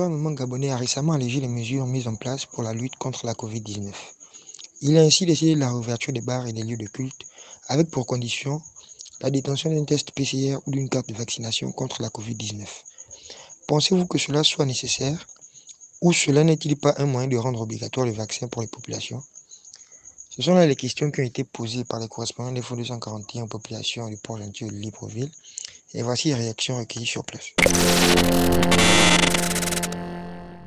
gouvernement gabonais a récemment allégé les mesures mises en place pour la lutte contre la Covid-19. Il a ainsi décidé la réouverture des bars et des lieux de culte, avec pour condition la détention d'un test PCR ou d'une carte de vaccination contre la Covid-19. Pensez-vous que cela soit nécessaire ou cela n'est-il pas un moyen de rendre obligatoire le vaccin pour les populations? Ce sont là les questions qui ont été posées par les correspondants des Fonds 241 aux populations du Port-Gentil et de Libreville. Et voici les réactions recueillies sur place.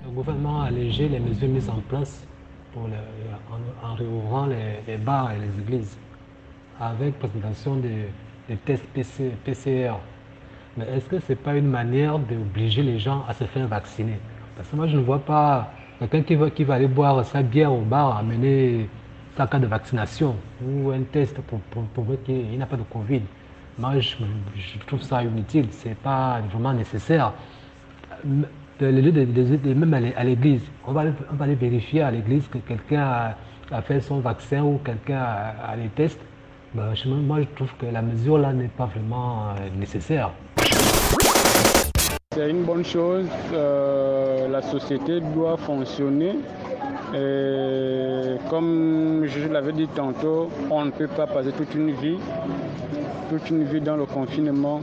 Le gouvernement a allégé les mesures mises en place en réouvrant les bars et les églises avec présentation des tests PCR. Mais est-ce que ce n'est pas une manière d'obliger les gens à se faire vacciner? Parce que moi, je ne vois pas quelqu'un qui va aller boire sa bière au bar amener sa carte de vaccination ou un test pour prouver qu'il n'a pas de Covid. Moi, je trouve ça inutile. Ce n'est pas vraiment nécessaire. Même à l'église, on va aller vérifier à l'église que quelqu'un a fait son vaccin ou quelqu'un a les tests. Ben, moi, je trouve que la mesure là n'est pas vraiment nécessaire. C'est une bonne chose. La société doit fonctionner. Et comme je l'avais dit tantôt, on ne peut pas passer toute une vie dans le confinement.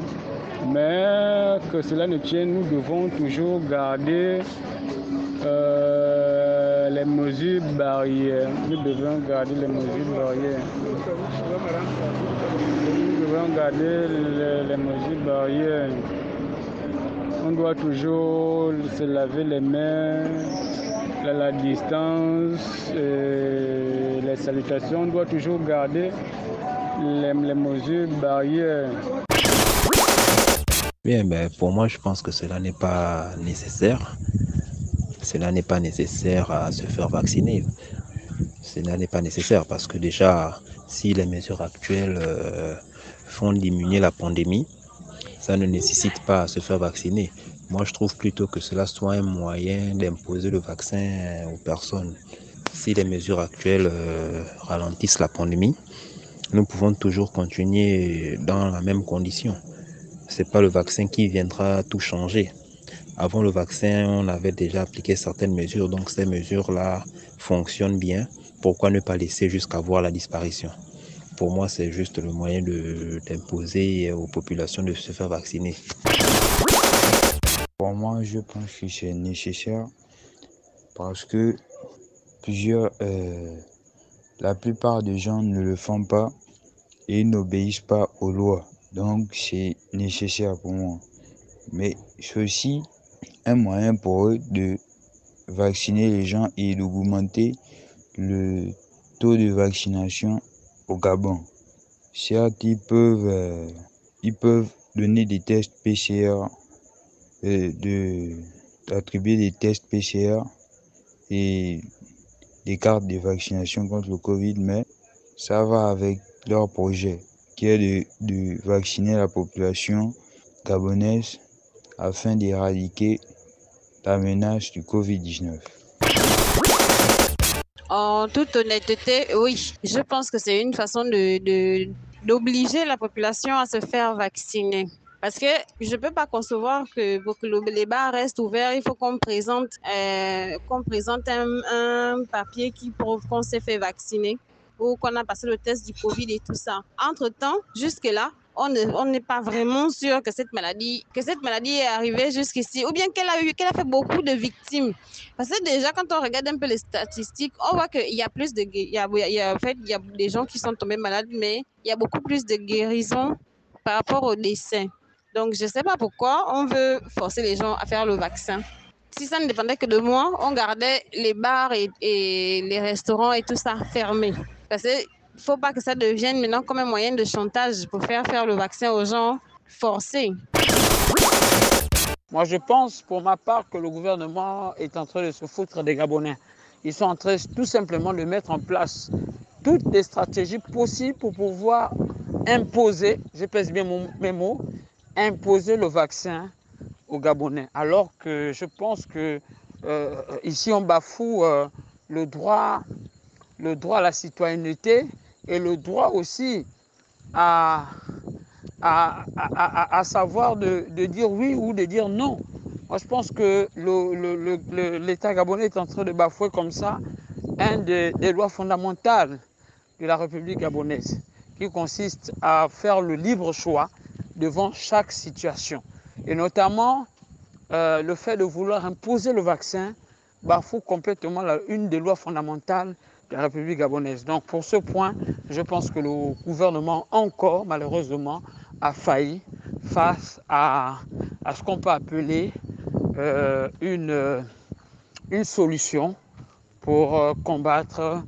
Mais que cela ne tienne, nous devons toujours garder les mesures barrières. Nous devons garder les mesures barrières. On doit toujours se laver les mains, la distance, les salutations. On doit toujours garder les mesures barrières. Bien, pour moi, je pense que cela n'est pas nécessaire. Cela n'est pas nécessaire à se faire vacciner. Cela n'est pas nécessaire parce que déjà, si les mesures actuelles font diminuer la pandémie, ça ne nécessite pas à se faire vacciner. Moi, je trouve plutôt que cela soit un moyen d'imposer le vaccin aux personnes. Si les mesures actuelles ralentissent la pandémie, nous pouvons toujours continuer dans la même condition. Ce n'est pas le vaccin qui viendra tout changer. Avant le vaccin, on avait déjà appliqué certaines mesures, donc ces mesures-là fonctionnent bien. Pourquoi ne pas laisser jusqu'à voir la disparition? Pour moi, c'est juste le moyen d'imposer aux populations de se faire vacciner. Pour moi, je pense que c'est nécessaire parce que la plupart des gens ne le font pas et n'obéissent pas aux lois. Donc, c'est nécessaire pour moi. Mais c'est aussi un moyen pour eux de vacciner les gens et d'augmenter le taux de vaccination au Gabon. Certes, ils peuvent donner des tests PCR, attribuer des tests PCR et des cartes de vaccination contre le Covid, mais ça va avec leur projet qui est de vacciner la population gabonaise afin d'éradiquer la menace du Covid-19. En toute honnêteté, oui, je pense que c'est une façon d'obliger la population à se faire vacciner. Parce que je ne peux pas concevoir que pour que les bars restent ouverts, il faut qu'on présente un papier qui prouve qu'on s'est fait vacciner ou qu'on a passé le test du Covid et tout ça. Entre-temps, jusque-là, on n'est pas vraiment sûr que cette maladie est arrivée jusqu'ici ou bien qu'elle a fait beaucoup de victimes. Parce que déjà, quand on regarde un peu les statistiques, on voit qu'il y a plus de... Il y a des gens qui sont tombés malades, mais il y a beaucoup plus de guérisons par rapport au décès. Donc, je ne sais pas pourquoi on veut forcer les gens à faire le vaccin. Si ça ne dépendait que de moi, on gardait les bars et les restaurants et tout ça fermés. Parce qu'il ne faut pas que ça devienne maintenant comme un moyen de chantage pour faire le vaccin aux gens forcés. Moi, je pense pour ma part que le gouvernement est en train de se foutre des Gabonais. Ils sont en train tout simplement de mettre en place toutes les stratégies possibles pour pouvoir imposer, je pèse bien mes mots, imposer le vaccin aux Gabonais. Alors que je pense que ici on bafoue le droit à la citoyenneté et le droit aussi à savoir de dire oui ou de dire non. Moi, je pense que l'État gabonais est en train de bafouer comme ça des lois fondamentales de la République gabonaise, qui consiste à faire le libre choix devant chaque situation. Et notamment, le fait de vouloir imposer le vaccin bafoue complètement une des lois fondamentales de la République gabonaise. Donc pour ce point, je pense que le gouvernement encore, malheureusement, a failli face à ce qu'on peut appeler une solution pour combattre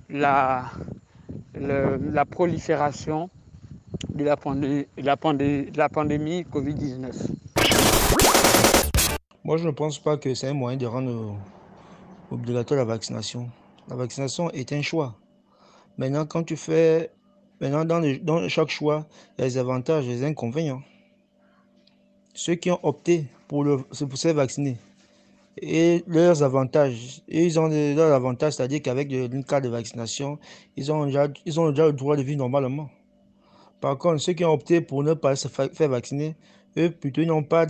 la prolifération de la pandémie Covid-19. Moi, je ne pense pas que c'est un moyen de rendre obligatoire la vaccination. La vaccination est un choix. Maintenant, dans chaque choix, il y a des avantages et des inconvénients. Ceux qui ont opté pour se faire vacciner et leurs avantages, ils ont leurs avantages, c'est-à-dire qu'avec une carte de vaccination, ils ont déjà le droit de vivre normalement. Par contre, ceux qui ont opté pour ne pas se faire vacciner, eux, plutôt, ils n'ont pas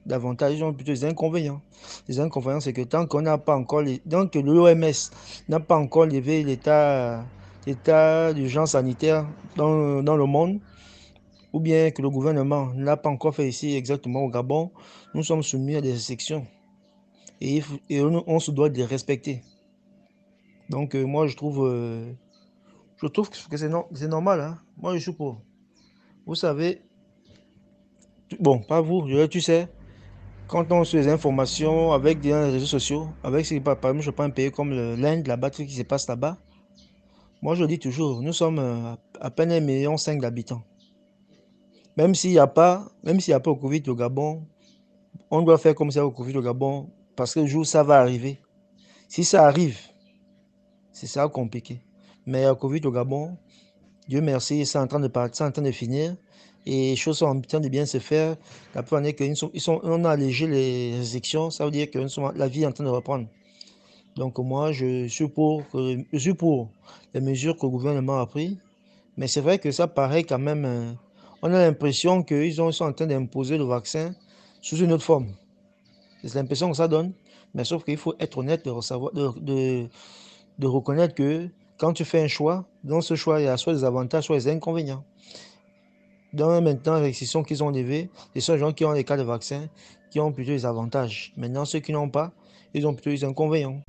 d'avantages, ils ont plutôt des inconvénients. Les inconvénients, c'est que tant qu'on n'a pas encore tant que l'OMS n'a pas encore levé l'état d'urgence sanitaire dans le monde, ou bien que le gouvernement n'a pas encore fait ici exactement au Gabon, nous sommes soumis à des restrictions. Et on se doit de les respecter. Donc, moi, je trouve que c'est normal. Hein. Moi, je suis pour. Vous savez, bon, pas vous, tu sais, quand on suit les informations avec des réseaux sociaux, avec, par exemple, je prends un pays comme l'Inde, là-bas, tout ce qui se passe là-bas, moi, je dis toujours, nous sommes à peine 1,5 million d'habitants. Même s'il n'y a pas au Covid au Gabon, on doit faire comme ça au Covid au Gabon, parce que le jour où ça va arriver, si ça arrive, c'est ça compliqué. Mais au Covid au Gabon, Dieu merci, c'est en train de partir, c'est en train de finir. Et les choses sont en train de bien se faire. La preuve est qu'on a allégé les restrictions, ça veut dire que la vie est en train de reprendre. Donc moi, je suis pour les mesures que le gouvernement a prises. Mais c'est vrai que ça paraît quand même... on a l'impression qu'ils sont en train d'imposer le vaccin sous une autre forme. C'est l'impression que ça donne. Mais sauf qu'il faut être honnête de reconnaître que quand tu fais un choix, dans ce choix, il y a soit des avantages, soit des inconvénients. Dans maintenant, les restrictions qu'ils ont levées, ce sont les gens qui ont les cas de vaccin qui ont plutôt des avantages. Maintenant, ceux qui n'ont pas, ils ont plutôt des inconvénients.